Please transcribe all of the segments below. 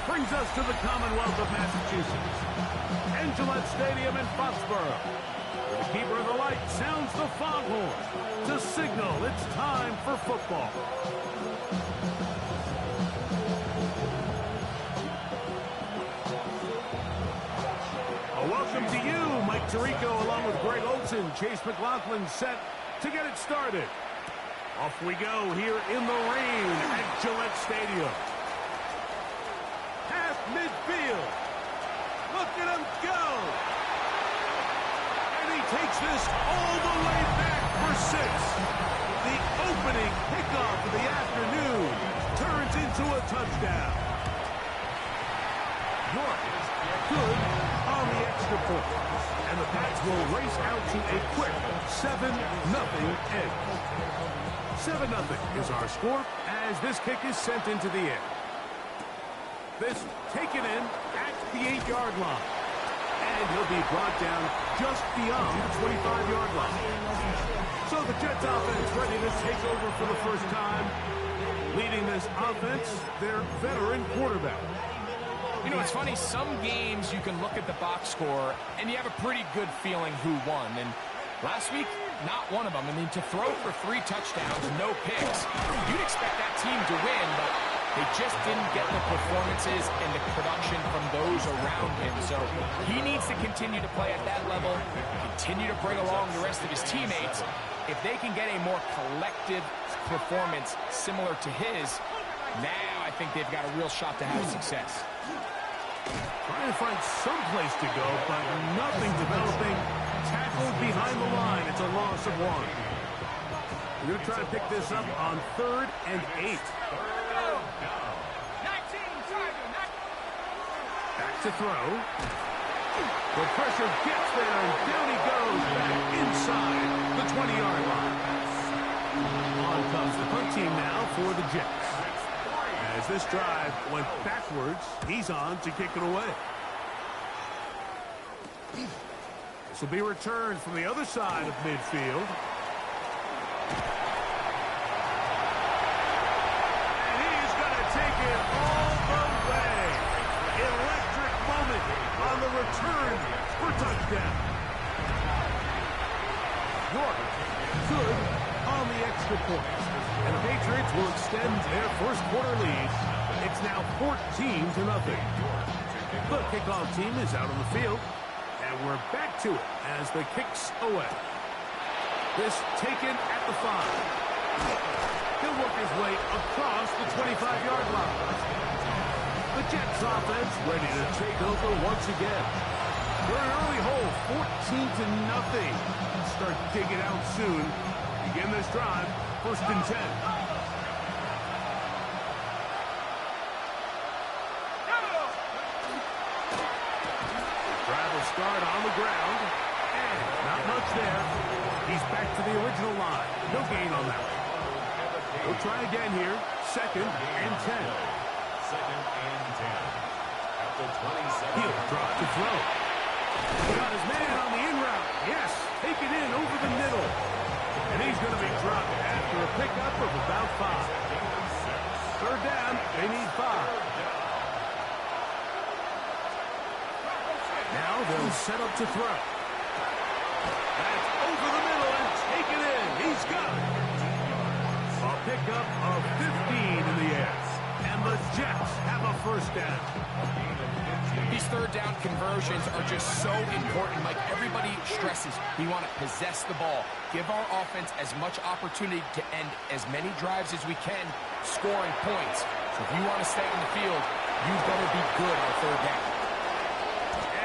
brings us to the Commonwealth of Massachusetts and Gillette Stadium in Foxborough, where the keeper of the light sounds the foghorn to signal it's time for football. Welcome to you, Mike Tirico, along with Greg Olson. Chase McLaughlin set to get it started. Off we go here in the rain at Gillette Stadium. Half midfield. Look at him go. And he takes this all the way back for 6. The opening kickoff of the afternoon turns into a touchdown. York, good on the extra point. And the Pats will race out to a quick 7-0 end. 7-0 is our score as this kick is sent into the air. This taken in at the 8-yard line. And he'll be brought down just beyond the 25-yard line. So the Jets offense ready to take over for the first time. Leading this offense, their veteran quarterback. You know, it's funny, some games you can look at the box score and you have a pretty good feeling who won. And last week, not one of them. I mean, to throw for 3 touchdowns, no picks, you'd expect that team to win, but they just didn't get the performances and the production from those around him. So he needs to continue to play at that level, continue to bring along the rest of his teammates. If they can get a more collective performance similar to his, now I think they've got a real shot to have success. Trying to find some place to go, but nothing developing. Tackled behind the line. It's a loss of 1. We're going to try to pick this up on 3rd and 8. Back to throw. The pressure gets there, and down he goes back inside the 20-yard line. On comes the punt team now for the Jets. As this drive went backwards, he's on to kick it away. This will be returned from the other side of midfield. And he's going to take it all the way. Electric moment on the return for touchdown. York, good on the extra point. And the Patriots will extend their first quarter lead. It's now 14-0. The kickoff team is out on the field. And we're back to it as the kick's away. This taken at the 5. He'll work his way across the 25-yard line. The Jets offense ready to take over once again. We're in an early hole, 14-0. Start digging out soon. Begin this drive, 1st and 10. Drive will start on the ground. And not much there. He's back to the original line. No gain on that one. We'll try again here. 2nd and 10. 2nd and 10. At the 27. He'll drop to throw. He got his man on the in route. Yes, take it in over the middle. And he's going to be dropped after a pickup of about 5. 3rd down, they need 5. Now they'll set up to throw. That's over the middle and take it in. He's got it. A pickup of 15 in the air. And the Jets have a 1st down. These 3rd down conversions are just so important. Like everybody stresses, we want to possess the ball. Give our offense as much opportunity to end as many drives as we can, scoring points. So if you want to stay on the field, you've got to be good on 3rd down.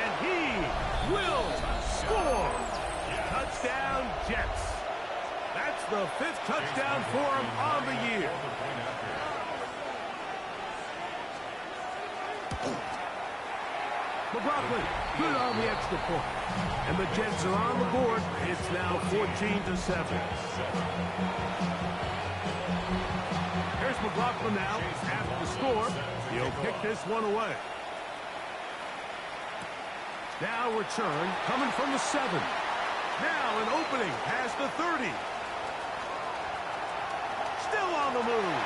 And he will score. Touchdown, Jets. That's the 5th touchdown for him on the year. McLaughlin, good on the extra point. And the Jets are on the board. It's now 14-7. Here's McLaughlin now after the score. He'll kick this one away. Now return coming from the 7. Now an opening past the 30. Still on the move.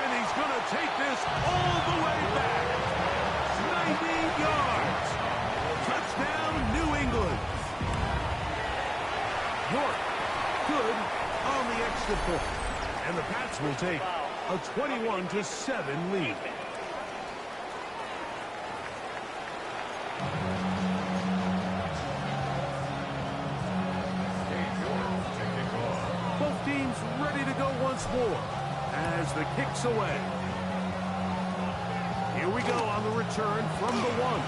And he's going to take this all the way extra point. And the Pats will take a 21-7 lead. Both teams ready to go once more as the kick's away. Here we go on the return from the 1.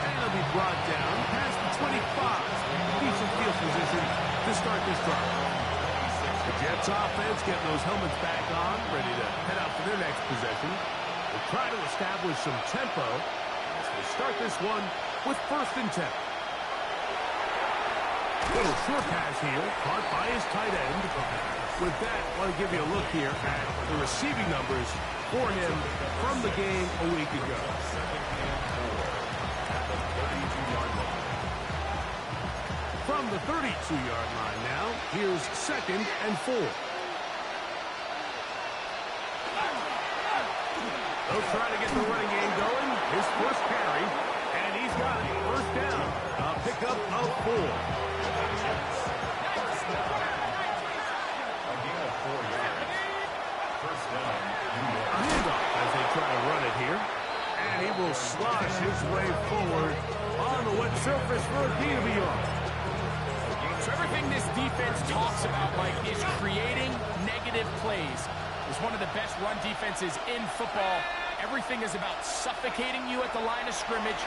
And it'll be brought down past the 25. Decent field position to start this drive. The Jets offense getting those helmets back on, ready to head out for their next possession. They'll try to establish some tempo as they start this one with 1st and 10. Little short pass here, caught by his tight end. With that, I want to give you a look here at the receiving numbers for him from the game a week ago. From the 32-yard line now, here's 2nd and 4. They'll try to get the running game going. His first carry, and he's got it. 1st down. A pickup of 4. A handoff as they try to run it here. And he will slosh his way forward on the wet surface for a gain of a yard. So everything this defense talks about, Mike, is creating negative plays. It's one of the best run defenses in football. Everything is about suffocating you at the line of scrimmage,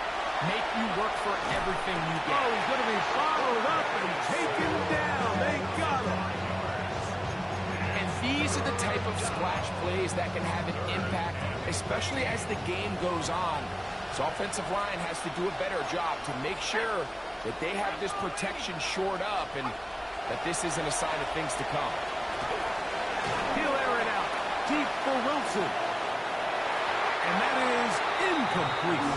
make you work for everything you get. Oh, he's going to be followed up and taken down. They got him. And these are the type of splash plays that can have an impact, especially as the game goes on. This offensive line has to do a better job to make sure that they have this protection shored up and that this isn't a sign of things to come. He'll air it out deep for Wilson. And that is incomplete.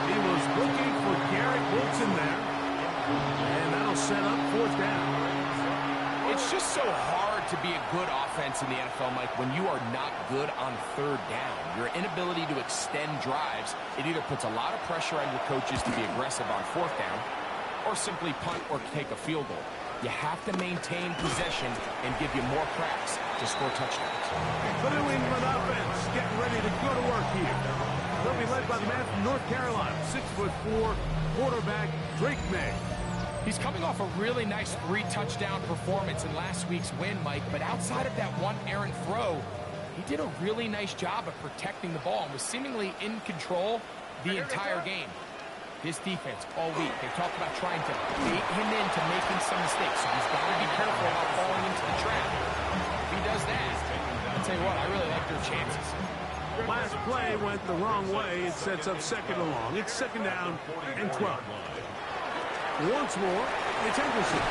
He was looking for Garrett Wilson there. And that'll set up 4th down. It's just so hard to be a good offense in the NFL, Mike, when you are not good on 3rd down. Your inability to extend drives, it either puts a lot of pressure on your coaches to be aggressive on 4th down or simply punt or take a field goal. You have to maintain possession and give you more cracks to score touchdowns. The New England offense getting ready to go to work here. They'll be led by the man from North Carolina, 6'4", quarterback Drake May. He's coming off a really nice 3-touchdown performance in last week's win, Mike, but outside of that one errant throw, he did a really nice job of protecting the ball and was seemingly in control the entire game. This defense all week, they talked about trying to bait him into making some mistakes, so he's got to be careful about falling into the trap. If he does that, I'll tell you what, I really like their chances. Last play went the wrong way. It sets up 2nd and long. It's 2nd down and 12. Once more, it's Henderson.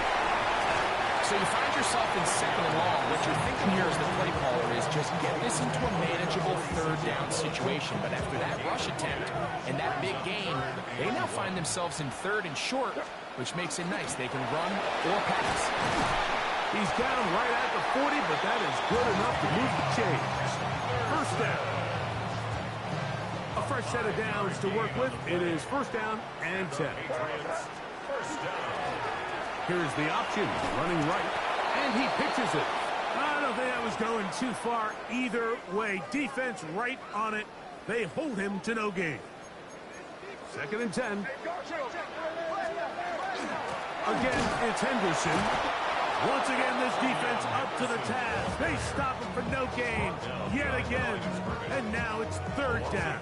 So you find yourself in 2nd and long. What you're thinking here as the play caller is just get this into a manageable 3rd down situation. But after that rush attempt and that big gain, they now find themselves in 3rd and short, which makes it nice. They can run or pass. He's down right at the 40, but that is good enough to move the chains. 1st down. A fresh set of downs to work with. It is 1st down and 10. Here's the option, running right, and he pitches it. I don't think that was going too far either way. Defense right on it. They hold him to no gain. 2nd and 10. Again, it's Henderson. Once again, this defense up to the task. They stop him for no gain yet again. And now it's 3rd down.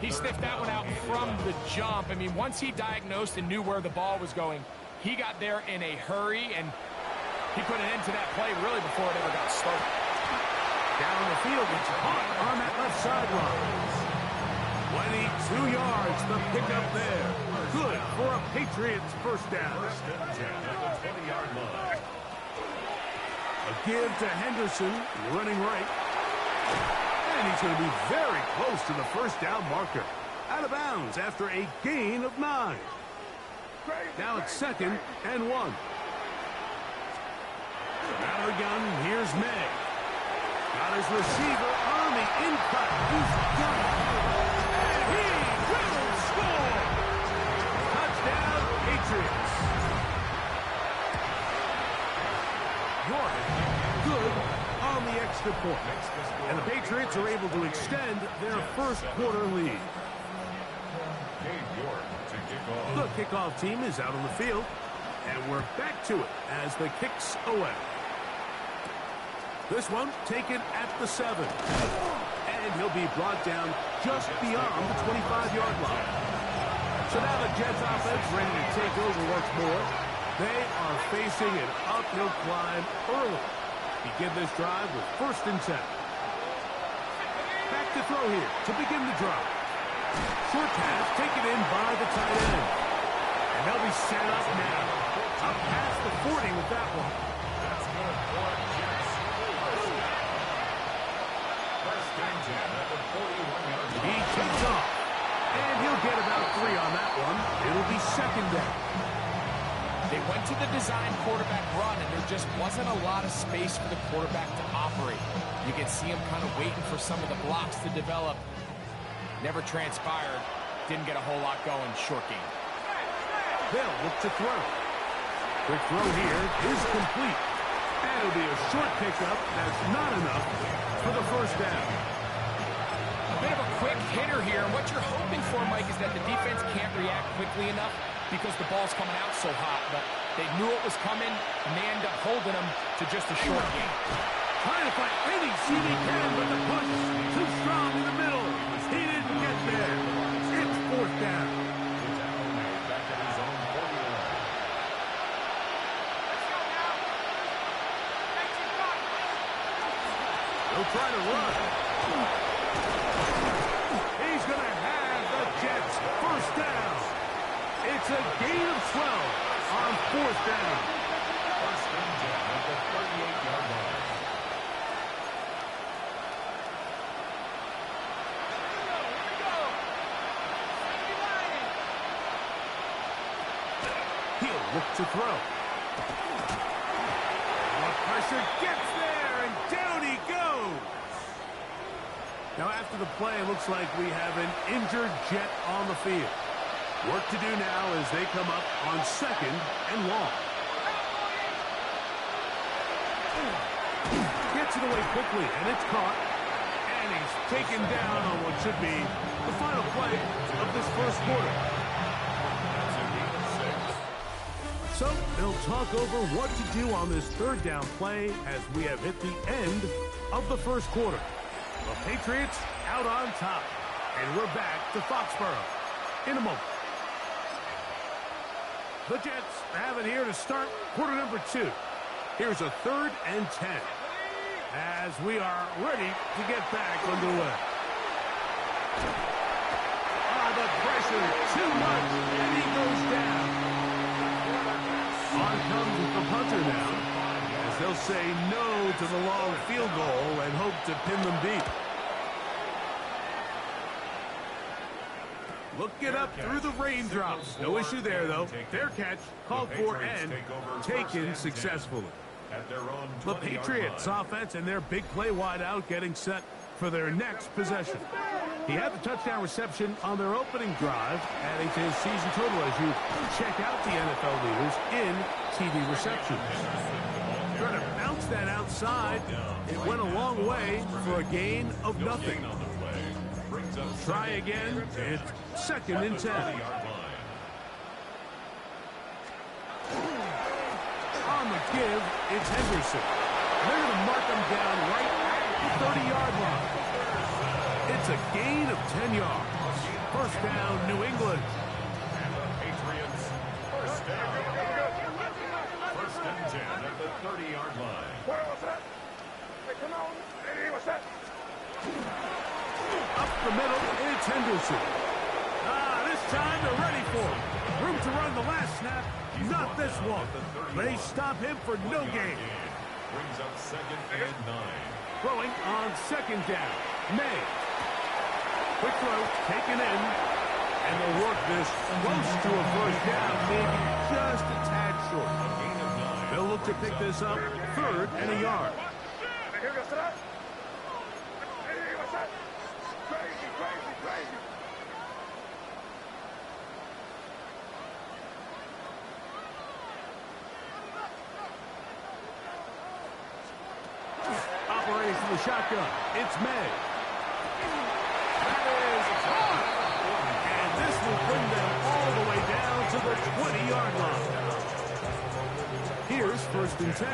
He sniffed that one out from the jump. I mean, once he diagnosed and knew where the ball was going, he got there in a hurry, and he put an end to that play really before it ever got started. Down the field, it's caught on that left sideline. 22 yards, the pickup there. Good for a Patriots 1st down. A give to Henderson, running right. And he's going to be very close to the 1st down marker. Out of bounds after a gain of 9. Now it's 2nd and 1. Out of the gun, here's May. Got his receiver on the in-cut. He's got it. And he will score. Touchdown, Patriots. Patriots are able to extend their first quarter lead. The kickoff team is out on the field, and we're back to it as the kick's away. This one taken at the 7. And he'll be brought down just beyond the 25-yard line. So now the Jets offense ready to take over once more. They are facing an uphill climb early. Begin this drive with 1st and 10. Back to throw here to begin the drive. Short pass taken in by the tight end. And they'll be set up now. Up past the 40 with that one. That's good for Jets. First and 10 at the 41-yard line. He takes off. And he'll get about 3 on that one. It'll be 2nd down. They went to the design quarterback run, and there just wasn't a lot of space for the quarterback to operate. You could see him kind of waiting for some of the blocks to develop. Never transpired. Didn't get a whole lot going. Short game. They'll look to throw. Quick throw here is complete. And it'll be a short pickup. That's not enough for the 1st down. A bit of a quick hitter here, and what you're hoping for, Mike, is that the defense can't react quickly enough because the ball's coming out so hot. But they knew it was coming, and they end up holding them to just a short game. Trying to find any seam he can, but the push too strong in the middle. He didn't get there. It's 4th down. Back at his own 40 line. They'll try to run. He's going to have the Jets 1st down. It's a gain of 12 on 4th down. First and 10 at the 38-yard line. He'll look to throw. The pressure gets there, and down he goes. Now, after the play, it looks like we have an injured Jet on the field. Work to do now as they come up on 2nd and long. Gets it away quickly, and it's caught. And he's taken down on what should be the final play of this 1st quarter. So they'll talk over what to do on this 3rd down play as we have hit the end of the 1st quarter. The Patriots out on top. And we're back to Foxborough in a moment. The Jets have it here to start quarter number 2. Here's a 3rd and 10 as we are ready to get back underway. The pressure too much, and he goes down. On comes the punter now, as they'll say no to the long field goal and hope to pin them deep. Looking up through the raindrops. No issue there, though. Fair catch, called for, and taken successfully. The Patriots offense and their big play wide out getting set for their next possession. He had the touchdown reception on their opening drive, adding to his season total as you check out the NFL leaders in TD receptions. Trying to bounce that outside. It went a long way for a gain of nothing. Try again. It's 2nd and 10. On the give, it's Henderson. They're going to mark him down right at the 30-yard line. It's a gain of 10 yards. 1st down, New England. And the Patriots, 1st down. 1st and 10 at the 30-yard line. Up the middle, it's Henderson. This time they're ready for him. Room to run the last snap. Not this one. They stop him for no gain. Brings up 2nd and 9. Throwing on 2nd down. May. Quick throw, taken in. And they'll work this close to a 1st down, maybe just a tad short. They'll look to pick this up 3rd and a yard. Operating from the shotgun, it's May. first and 10.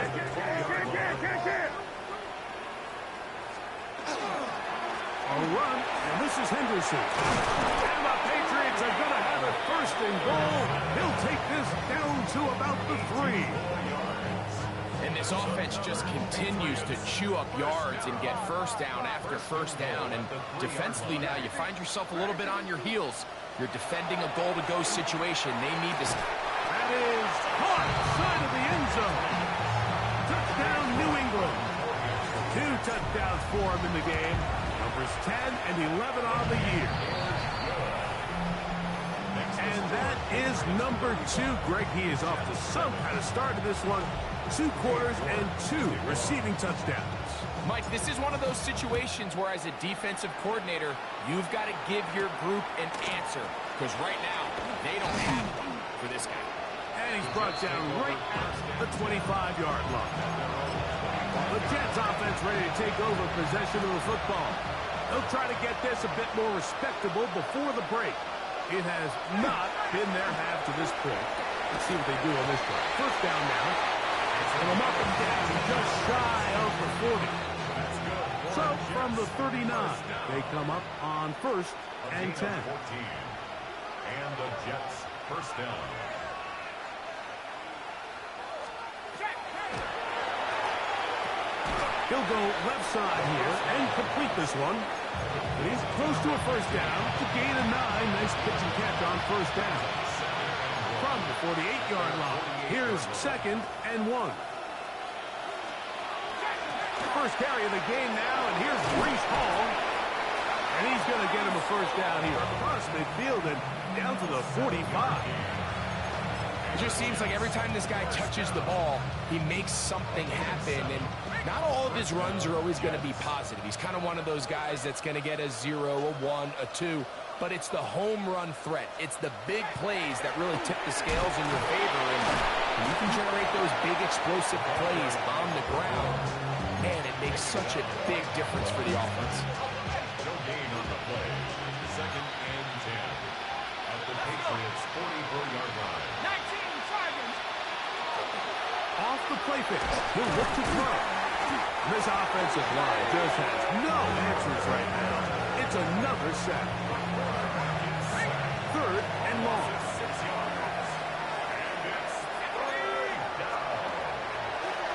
A run, and this is Henderson. And the Patriots are going to have it first and goal. He'll take this down to about the 3. And this offense just continues to chew up yards and get first down after first down. And defensively now, you find yourself a little bit on your heels. You're defending a goal-to-go situation. They need to... That is caught side of the end zone. Touchdown, New England. 2 touchdowns for him in the game. Numbers 10 and 11 on the year. And that is number 2. Greg, he is off to some kind of start in this one. 2 quarters and 2 receiving touchdowns. Mike, this is one of those situations where as a defensive coordinator, you've got to give your group an answer. Because right now, they don't have it for this guy. And he's brought down right at the 25-yard line. The Jets offense ready to take over possession of the football. They'll try to get this a bit more respectable before the break. It has not been their half to this point. Let's see what they do on this one. First down now. And them up and down just shy of the 40. So from the 39, they come up on first and 10. And the Jets first down. He'll go left side here and complete this one. But he's close to a first down to gain a 9. Nice pitch and catch on first down. From the 48-yard line, here's second and 1. First carry of the game now, and here's Breece Hall. And he's going to get him a first down here across midfield and down to the 45. It just seems like every time this guy touches the ball, he makes something happen. And not all of his runs are always going to be positive. He's kind of one of those guys that's going to get a 0, a 1, a 2. But it's the home run threat. It's the big plays that really tip the scales in your favor. And you can generate those big explosive plays on the ground. Man, it makes such a big difference for the offense. No gain on the play. Second and 10. At the Patriots' 44-yard line. 19 targets. Off the play fix, he'll look to throw. This offensive line just has no answers right now. It's another sack. Third and long.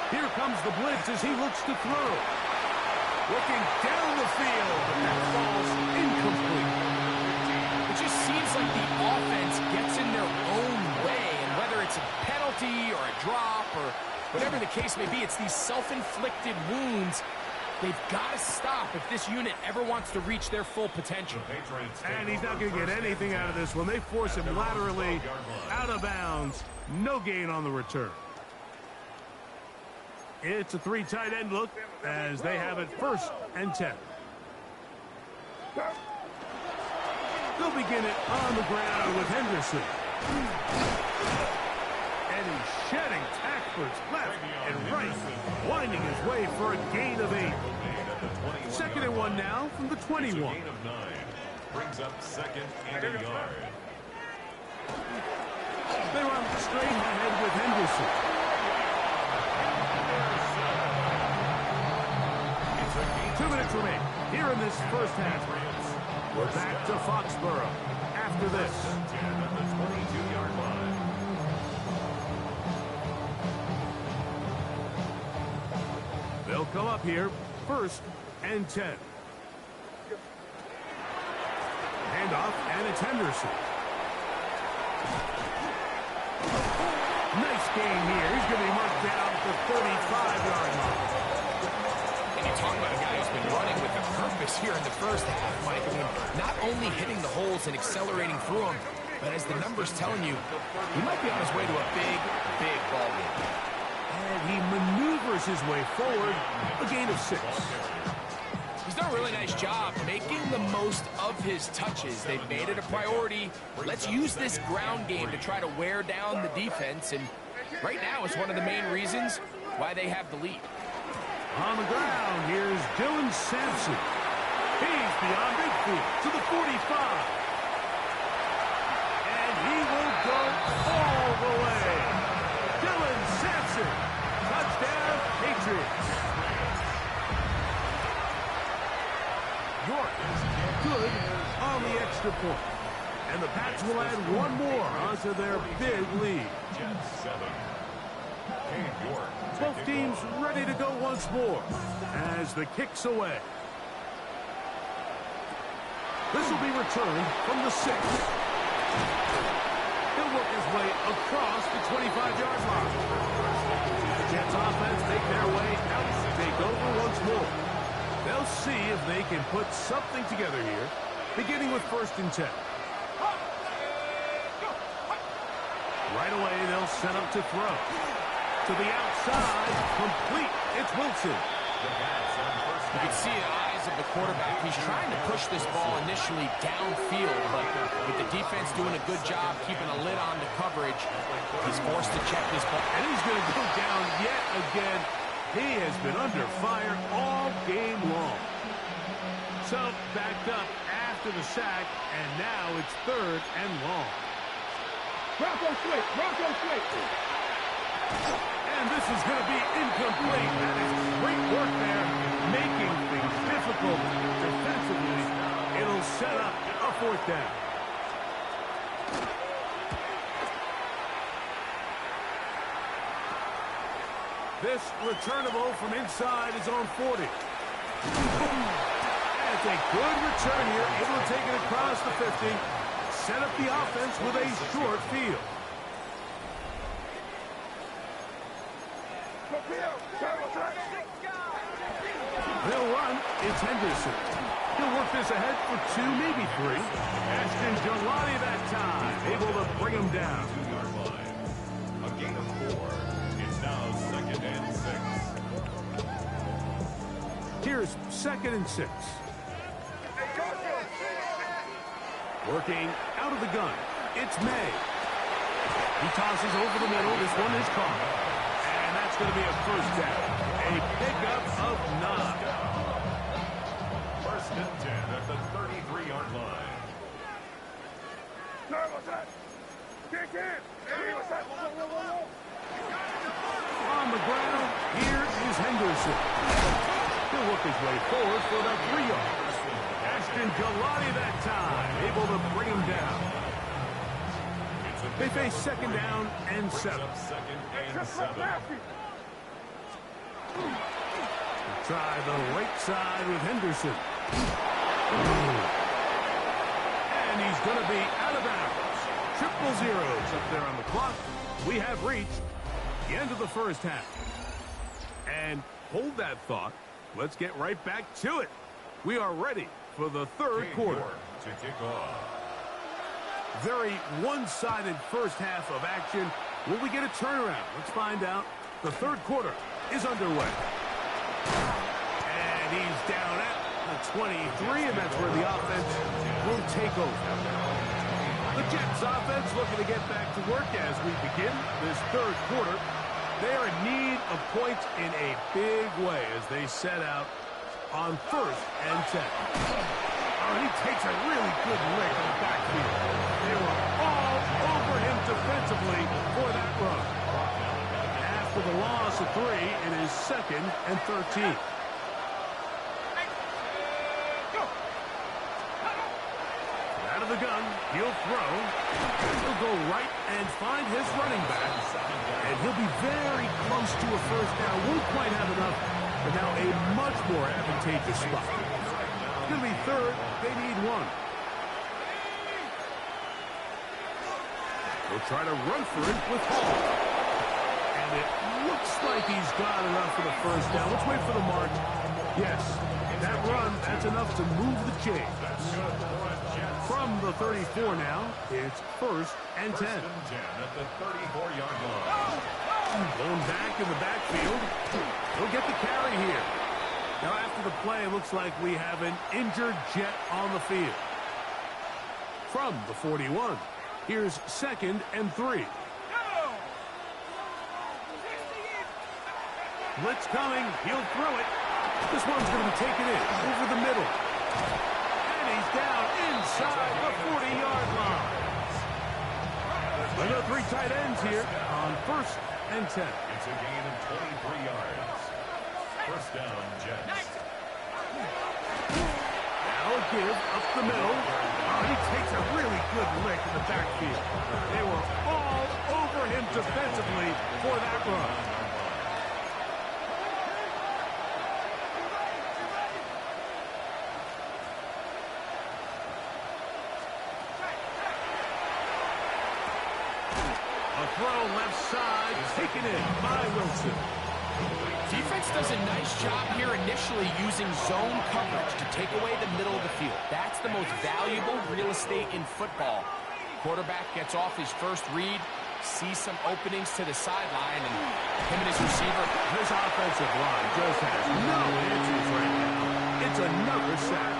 Here comes the blitz as he looks to throw. Looking down the field, and that falls incomplete. It just seems like the offense gets in their own way, and whether it's a penalty or a drop or whatever the case may be, it's these self-inflicted wounds. They've got to stop if this unit ever wants to reach their full potential. And he's not going to get anything out of this one. They force him laterally out of bounds. No gain on the return. It's a 3 tight end look as they have it first and 10. They'll begin it on the ground with Henderson. And he's shedding tacklers left and right, winding his way for a gain of 8. Second and 1 now from the 21. Gain of 9. Brings up second and a yard. They run straight ahead with Henderson. 2 minutes remain here in this first half. We're back to Foxborough after this. At the 22-yard line. They'll come up here first and 10. Handoff, and it's Henderson. Nice game here. He's going to be marked down at the 35-yard line. And you talk about a guy who's been running with a purpose here in the first half, Mike. I mean, not only hitting the holes and accelerating through them, but as the numbers telling you, he might be on his way to a big, big ball game. And he maneuvers his way forward, a gain of 6. He's done a really nice job making the most of his touches. They've made it a priority. Let's use this ground game to try to wear down the defense. And right now it's one of the main reasons why they have the lead. On the ground, here's Dylan Sampson. He's beyond midfield to the 45. And he will go all the way. Dylan Sampson Patriots. York is good on the extra point. And the Pats will add one more onto their big lead. Both teams ready to go once more as the kick's away. This will be returned from the 6. He'll work his way across the 25-yard line. The Jets offense make their way out to take over once more. They'll see if they can put something together here, beginning with 1st and 10. Right away, they'll set up to throw. To the outside, complete. It's Wilson. You can see the eyes of the quarterback. He's trying to push this ball initially downfield, but with the defense doing a good job keeping a lid on the coverage, he's forced to check this ball. And he's going to go down yet again. He has been under fire all game long. So, backed up after the sack, and now it's 3rd and long. Bronco switch. And this is going to be incomplete. That is great work there, making things difficult defensively. It'll set up a 4th down. This returnable from inside is on 40. That's a good return here, able to take it across the 50. Set up the offense with a short field. They'll run. It's Henderson. He'll work this ahead for 2, maybe 3. Ashton Jelani that time, able to bring him down. A gain of 4. It's now 2nd and 6. Here's 2nd and 6. Working out of the gun. It's May. He tosses over the middle. This one is caught. And that's going to be a 1st down. A pickup of 9. 1st and 10 at the 33-yard line. On the ground, here is Henderson. He'll work his way forward for about 3 yards. Ashton Jelani that time, able to bring him down. They face 2nd down and 7. 2nd and 7. Try the right side with Henderson. And he's going to be out of bounds. 0-0 up there on the clock. We have reached the end of the 1st half. And hold that thought. Let's get right back to it. We are ready for the 3rd quarter. To kick off. Very one-sided 1st half of action. Will we get a turnaround? Let's find out. The 3rd quarter is underway. And he's down at the 23, and that's where the offense will take over. The Jets offense looking to get back to work as we begin this 3rd quarter. They are in need of points in a big way as they set out on 1st and 10. Oh, and he takes a really good lick in the backfield. They were all over him defensively for that run. After the loss of 3, it is 2nd and 13. Out of the gun, he'll throw. He'll go right and find his running back. And he'll be very close to a 1st down. Won't quite have enough, but now a much more advantageous spot. It's going to be 3rd. They need 1. He'll try to run for it with Hall. And it looks like he's got enough for the 1st down. Let's wait for the mark. Yes, that run, that's enough to move the chains. From the 34 now, it's 1st and 10. 1st and 10 at the 34-yard line. Blown back in the backfield. He'll get the carry here. Now after the play, it looks like we have an injured Jet on the field. From the 41, here's 2nd and 3. Blitz coming. He'll throw it. This one's going to be taken in over the middle. And he's down inside the 40-yard line. Another 3 tight ends here on 1st and 10. It's a gain of 23 yards. First down, Jets. Now a give up the middle. Oh, he takes a really good lick in the backfield. They were all over him defensively for that run. A throw left side, taken in by Wilson. Defense does a nice job here initially using zone coverage to take away the middle of the field. That's the most valuable real estate in football. Quarterback gets off his first read, sees some openings to the sideline, and him and his receiver. This offensive line just has no answers right now. It's another sack.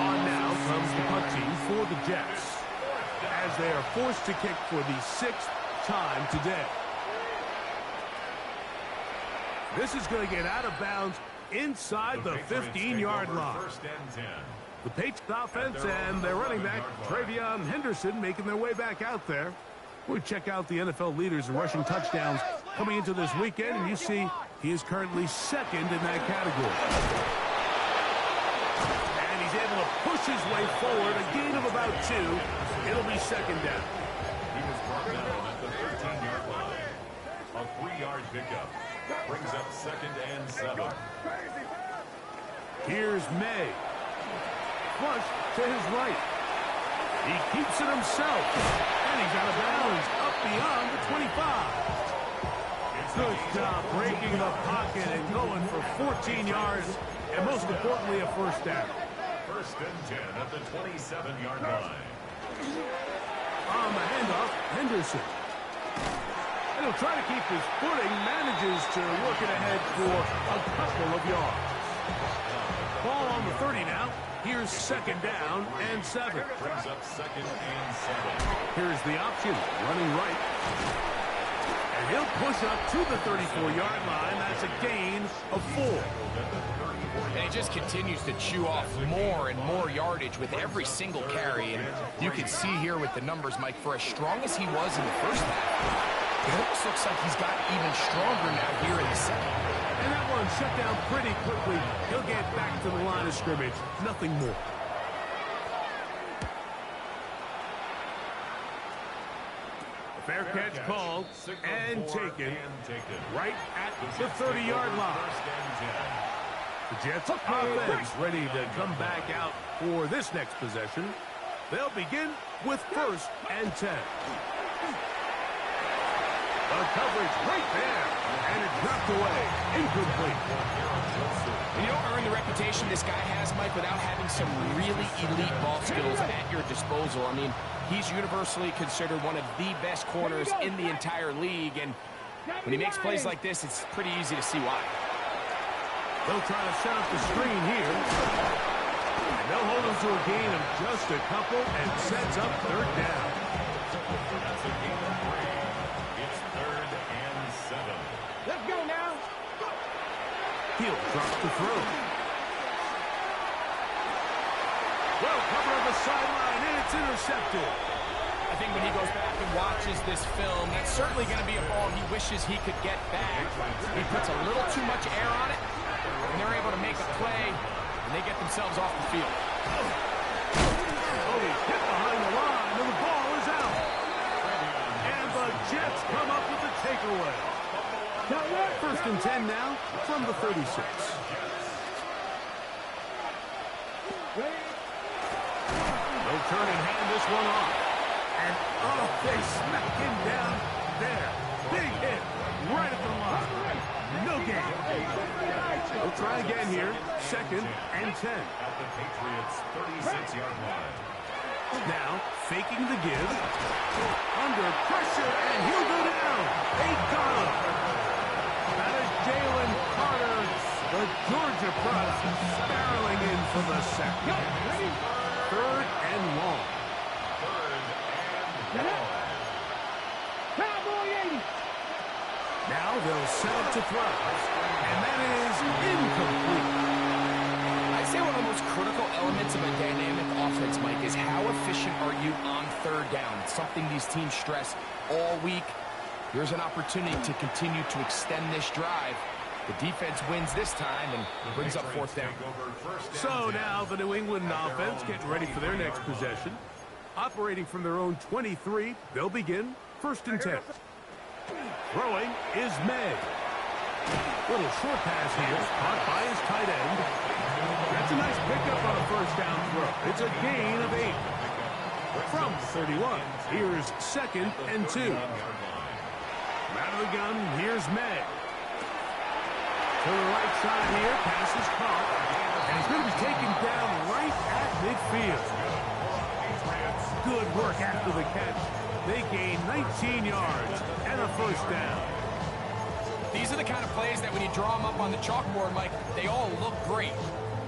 On now comes the punt team for the Jets, as they are forced to kick for the 6th time today. This is going to get out of bounds inside the 15-yard line. First and 10. The Patriots offense and their running back, Travion Henderson, making their way back out there. We check out the NFL leaders in rushing touchdowns coming into this weekend, and you see he is currently 2nd in that category. And he's able to push his way forward, a gain of about 2. It'll be 2nd down. He was brought down at the 13-yard line. A 3-yard pickup brings up 2nd and 7. Here's May. Flush to his right. He keeps it himself. And he's out of bounds up beyond the 25. Good job breaking the pocket and going for 14 yards. And most importantly, a first down. First and 10 at the 27-yard line. On the handoff, Henderson. And he'll try to keep his footing. Manages to work it ahead for a couple of yards. Ball on the 30 now. Here's 2nd down and 7. Brings up 2nd and 7. Here's the option, running right. And he'll push up to the 34-yard line. That's a gain of 4. And he just continues to chew off more and more yardage with every single carry. And you can see here with the numbers, Mike, for as strong as he was in the first half, it almost looks like he's gotten even stronger now here in the second. And that one shut down pretty quickly. He'll get back to the line of scrimmage. Nothing more. A fair catch called and taken right at the 30-yard line. The Jets offense ready to come back out for this next possession. They'll begin with 1st and 10. The coverage right there, and it dropped away, incomplete. And you don't earn the reputation this guy has, Mike, without having some really elite ball skills at your disposal. I mean, he's universally considered one of the best corners in the entire league, and when he makes plays like this, it's pretty easy to see why. They'll try to set up the screen here. And they'll hold him to a gain of just a couple and sets up 3rd down. That's a gain of 3. It's 3rd and 7. Let's go now. He'll drop the throw. Well covered on the sideline, and it's intercepted. I think when he goes back and watches this film, that's certainly going to be a ball he wishes he could get back. He puts a little too much air on it, and they're able to make a play, and they get themselves off the field. Oh, he's hit behind the line, and the ball is out. And the Jets come up with the takeaway. 1st and 10 now from the 36. They'll turn and hand this one off. And, oh, they smack him down there. Big hit right at the line. No gain. They'll try again here. 2nd and 10. At the Patriots' 36-yard line. Now, faking the give. Under pressure, and he'll go down. They got him. That is Jalen Carter, the Georgia product, barreling in for the sack. 3rd and long. 3rd and long. Cowboy 80. Now they'll set up to throw. And that is incomplete. I'd say one of the most critical elements of a dynamic offense, Mike, is how efficient are you on 3rd down? It's something these teams stress all week. Here's an opportunity to continue to extend this drive. The defense wins this time and brings up fourth down. So now the New England offense getting ready for their next possession. Operating from their own 23, they'll begin 1st and 10. Throwing is May. Little short pass here, caught by his tight end. That's a nice pickup on a 1st down throw. It's a gain of 8. From 31, here's 2nd and 2. Out of the gun, here's May. To the right side here, pass is caught. And he's going to be taken down right at midfield. Good work after the catch. They gain 19 yards and a 1st down. These are the kind of plays that when you draw them up on the chalkboard, Mike, they all look great.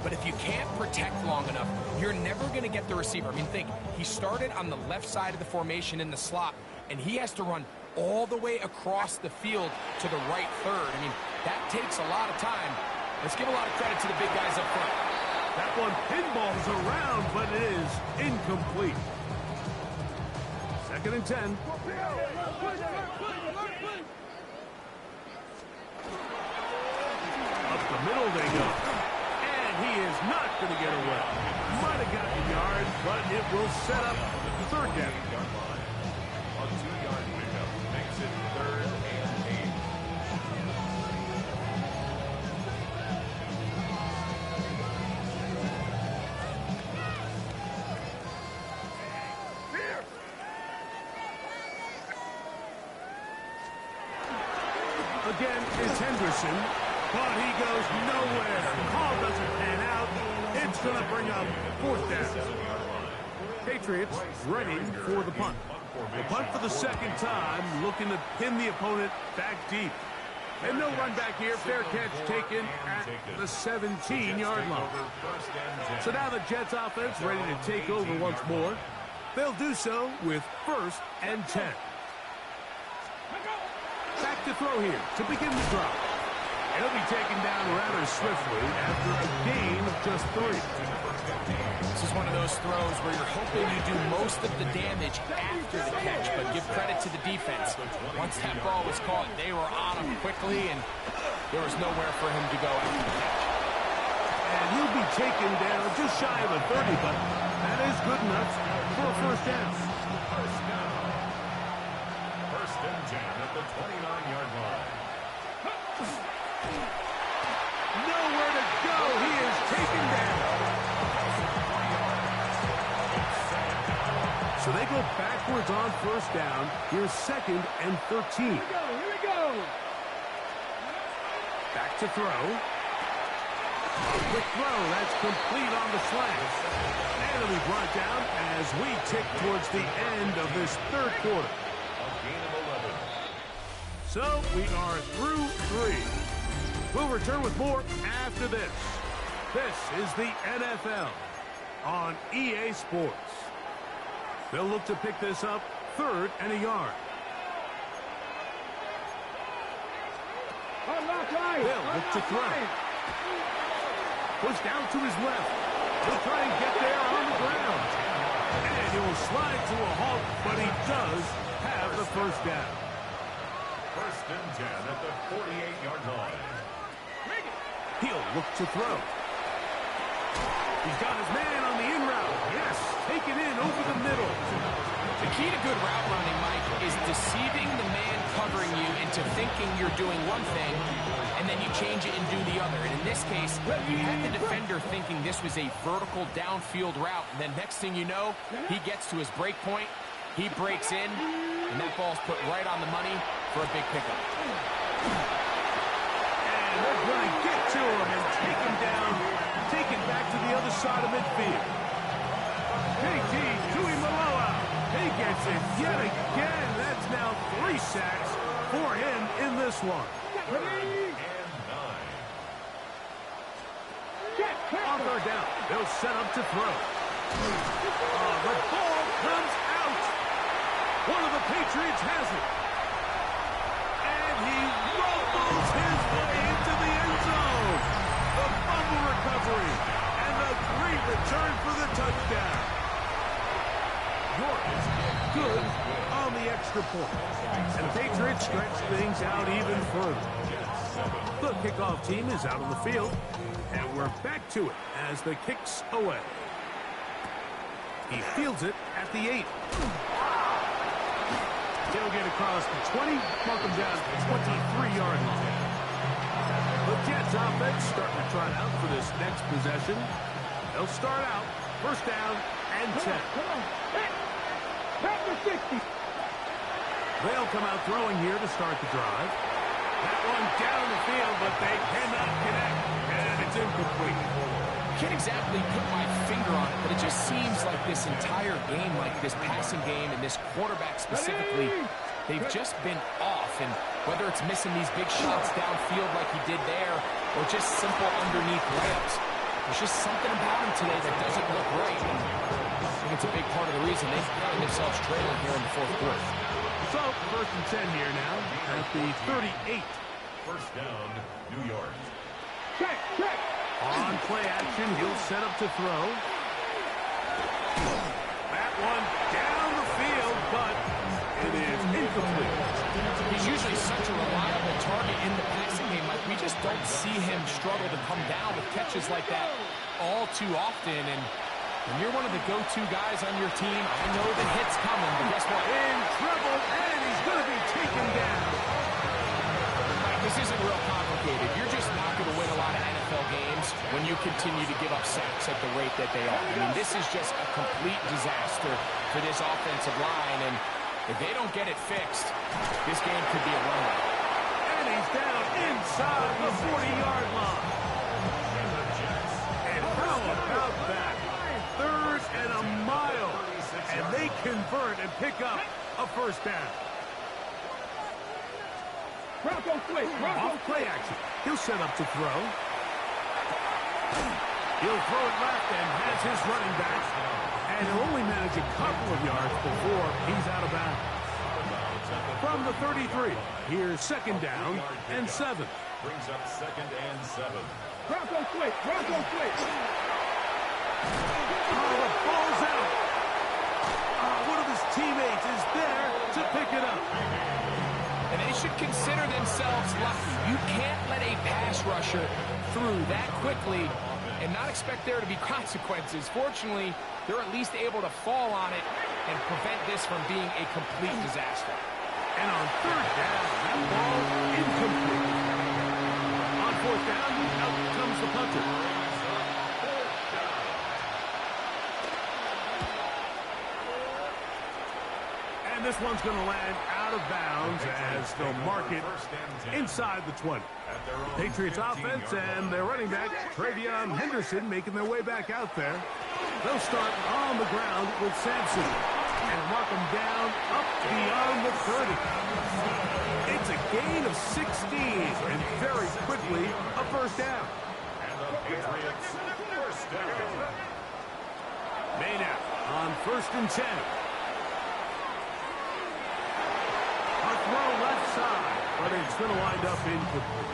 But if you can't protect long enough, you're never going to get the receiver. I mean, think, he started on the left side of the formation in the slot, and he has to run all the way across the field to the right third. I mean, that takes a lot of time. Let's give a lot of credit to the big guys up front. That one pinballs around, but it is incomplete. 2nd and 10. Up the middle they go. And he is not going to get away. Might have gotten a yard, but it will set up 3rd down. A 2-yard pickup makes it 3rd and 8. Again, it's Henderson, but he goes nowhere. Call doesn't pan out. It's going to bring up 4th down. Patriots ready for the punt. The punt for the 2nd time, looking to pin the opponent back deep. And no run back here. Fair catch taken at the 17-yard line. So now the Jets offense ready to take over once more. They'll do so with 1st and 10. Back to throw here to begin the drive. He'll be taken down rather swiftly after a gain of just 3. This is one of those throws where you're hoping you do most of the damage after the catch, but give credit to the defense. Once that ball was caught, they were on him quickly, and there was nowhere for him to go after the catch. And he'll be taken down just shy of a 30, but that is good enough for a 1st down. 1st and 10 at the 29-yard line. Nowhere to go. He is taken down. So they go backwards on 1st down. Here's 2nd and 13. Here we go. Back to throw. A quick throw. That's complete on the slant. And it'll be brought down as we tick towards the end of this 3rd quarter. A gain of 11. So we are through 3. We'll return with more after this. This is the NFL on EA Sports. They'll look to pick this up 3rd and a yard. They'll look to throw. Push down to his left. He'll try and get there on the ground. And he'll slide to a halt, but he does have the 1st down. 1st and 10 at the 48-yard line. He'll look to throw. He's got his man on the in route. Yes, taken in over the middle. The key to good route running, Mike, is deceiving the man covering you into thinking you're doing one thing, and then you change it and do the other. And in this case, you had the defender thinking this was a vertical downfield route, and then next thing you know, he gets to his break point, he breaks in, and that ball's put right on the money for a big pickup. And they're going to get to him and take him down, take it back to the other side of midfield. KT Tuimoloau. He gets it yet again. That's now 3 sacks for him in this one. On 3rd down, they'll set up to throw. The ball comes out. One of the Patriots has it. And he rolls his way into the end zone. The fumble recovery and the great return for the touchdown. York is good on the extra point. And the Patriots stretch things out even further. The kickoff team is out on the field, and we're back to it as the kick's away. He fields it at the 8. He'll get across the 20, mark him down to the 23-yard line. The Jets offense starting to trot out for this next possession. They'll start out first down and 10. Come on. Back to 60. They'll come out throwing here to start the drive. That one down the field, but they cannot connect, and it's incomplete. Can't exactly put my finger on it, but it just seems like this entire game, like this passing game and this quarterback specifically, they've just been off. And whether it's missing these big shots downfield like he did there or just simple underneath layups, there's just something about him today that doesn't look right. And I think it's a big part of the reason they've found themselves trailing here in the fourth quarter. So, first and 10 here now at the 38. First down, New York. Check. On play action, he'll set up to throw. That one down the field, but it is incomplete. He's usually such a reliable target in the passing game. Like, we just don't see him struggle to come down with catches like that all too often. And when you're one of the go-to guys on your team, I know the hit's coming, but guess what? In trouble, and he's going to be taken down. This isn't real complicated. You're just not going to win a lot of NFL games when you continue to give up sacks at the rate that they are. I mean, this is just a complete disaster for this offensive line, and if they don't get it fixed, this game could be a runaway. And he's down inside the 40-yard line. And how about that? Third and a mile, and they convert and pick up a first down. Bronco quick. Off play action. He'll set up to throw. He'll throw it left and has his running back. And he'll only manage a couple of yards before he's out of bounds. From the 33, here's second down and 7. Brings up second and 7. Bronco quick. Oh, the ball's out. One of his teammates is there to pick it up. And they should consider themselves lucky. You can't let a pass rusher through that quickly and not expect there to be consequences. Fortunately, they're at least able to fall on it and prevent this from being a complete disaster. And on third down, that ball incomplete. On fourth down, out comes the punter. And this one's going to land out of bounds as they'll mark it inside the 20. Patriots offense and their running back, Travion Henderson, making their way back out there. They'll start on the ground with Sampson and mark them down up beyond the 30. It's a gain of 16 and very quickly a first down. And the Patriots first down. Maynard on first and 10. Throw left side, but it's going to wind up incomplete.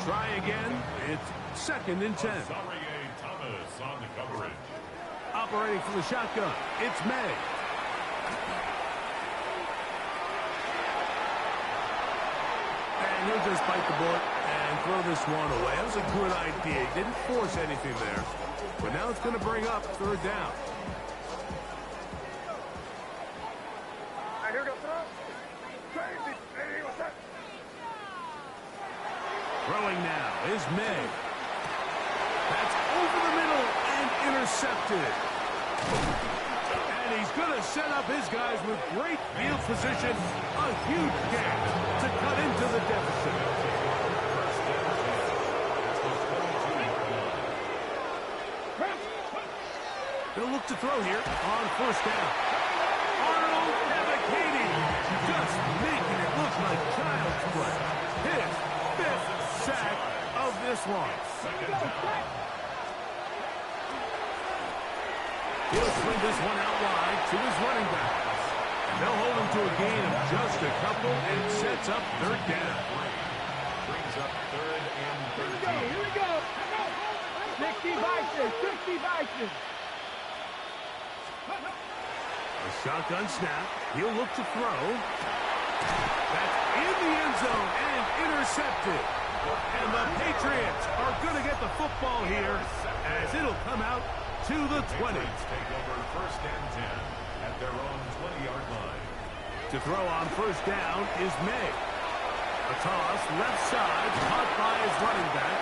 Try again. It's second and 10. Thomas on the coverage. Operating from the shotgun, it's May. And he'll just bite the bullet and throw this one away. That was a good idea. He didn't force anything there. But now it's going to bring up third down. Throwing now is May. That's over the middle and intercepted. And he's going to set up his guys with great field position. A huge gap to cut into the deficit. They'll look to throw here on first down. Arnold navigating, just making it look like child's play. His fifth sack of this one. He'll swing this one out wide to his running back. And they'll hold him to a gain of just a couple and sets up third down. Brings up third and 13. Here we go. 60 Vikings. A shotgun snap. He'll look to throw. That's in the end zone and intercepted. And the Patriots are going to get the football here as it'll come out to the 20. Take over first and 10 at their own 20-yard line. To throw on first down is May. A toss left side caught by his running back.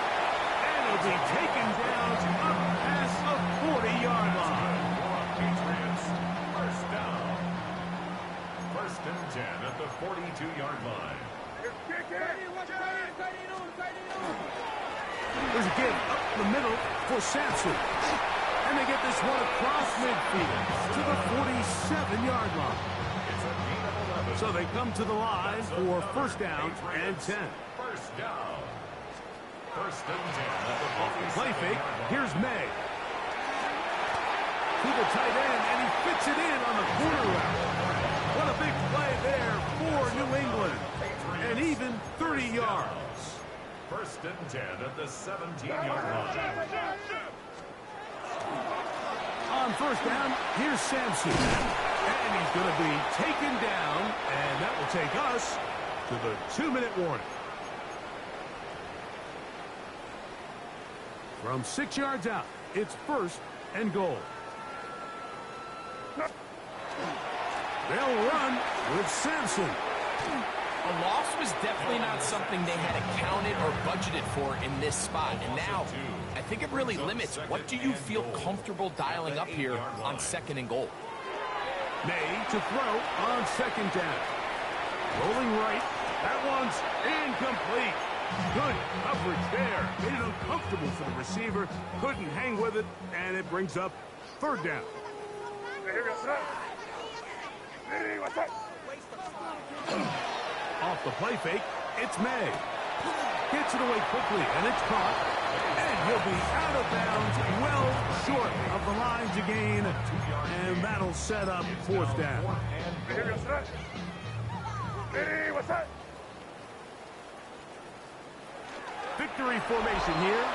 And it'll be taken down up past the 40-yard line. Patriots, first down. First and 10 at the 42-yard line. There's a give up the middle for Sampson. And they get this one across midfield to the 47-yard line. So they come to the line for first down and 10. First down. First and 10 Off the play fake, here's May. To the tight end, and he fits it in on the corner route. What a big play there for New England. And even 30 yards. First and 10 at the 17-yard line. On first down, here's Sampson. And he's going to be taken down, and that will take us to the 2-minute warning. From 6 yards out, it's first and goal. They'll run with Sampson. A loss was definitely not something they had accounted or budgeted for in this spot. And now, I think it really limits what do you feel comfortable dialing up here on second and goal. May to throw on second down. Rolling right. That one's incomplete. Good coverage there. Made it uncomfortable for the receiver. Couldn't hang with it, and it brings up third down. Off the play fake, it's May. Gets it away quickly, and it's caught. And he'll be out of bounds, well short of the line to gain. And that'll set up fourth down. Victory formation here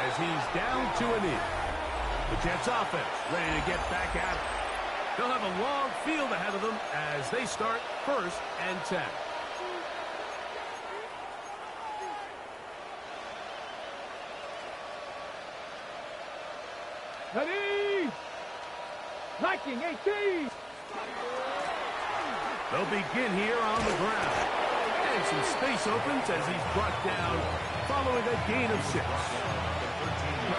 as he's down to a knee. The Jets offense ready to get back at it. They'll have a long field ahead of them as they start first and 10. Ready? Liking 18. They'll begin here on the ground. And some space opens as he's brought down following a gain of 6.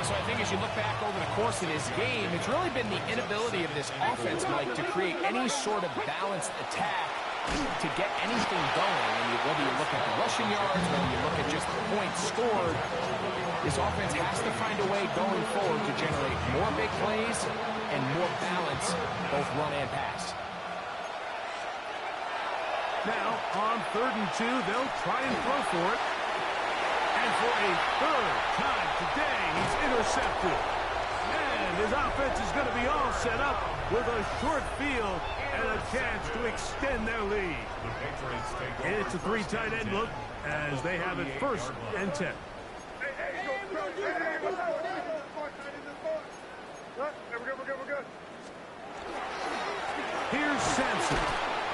So I think as you look back over the course of this game, it's really been the inability of this offense, Mike, to create any sort of balanced attack to get anything going. And whether you look at the rushing yards, whether you look at just the points scored, this offense has to find a way going forward to generate more big plays and more balance, both run and pass. Now, on 3rd and 2, they'll try and throw for it. And for a third time today, he's intercepted. And his offense is going to be all set up with a short field and a chance to extend their lead. It's a 3 tight end look as they have it first and 10. Here's Sampson.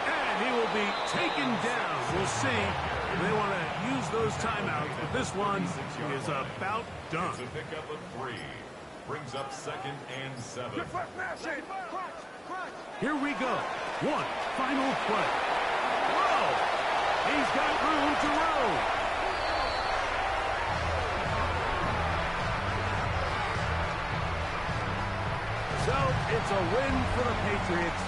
And he will be taken down. We'll see if they want to use those timeouts, but this one is about done. It's a pickup of 3. Brings up 2nd and 7. Here we go. One final play. Whoa! He's got room to roll. So it's a win for the Patriots.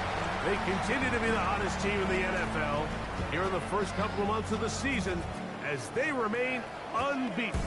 They continue to be the hottest team in the NFL here in the first couple of months of the season as they remain unbeaten.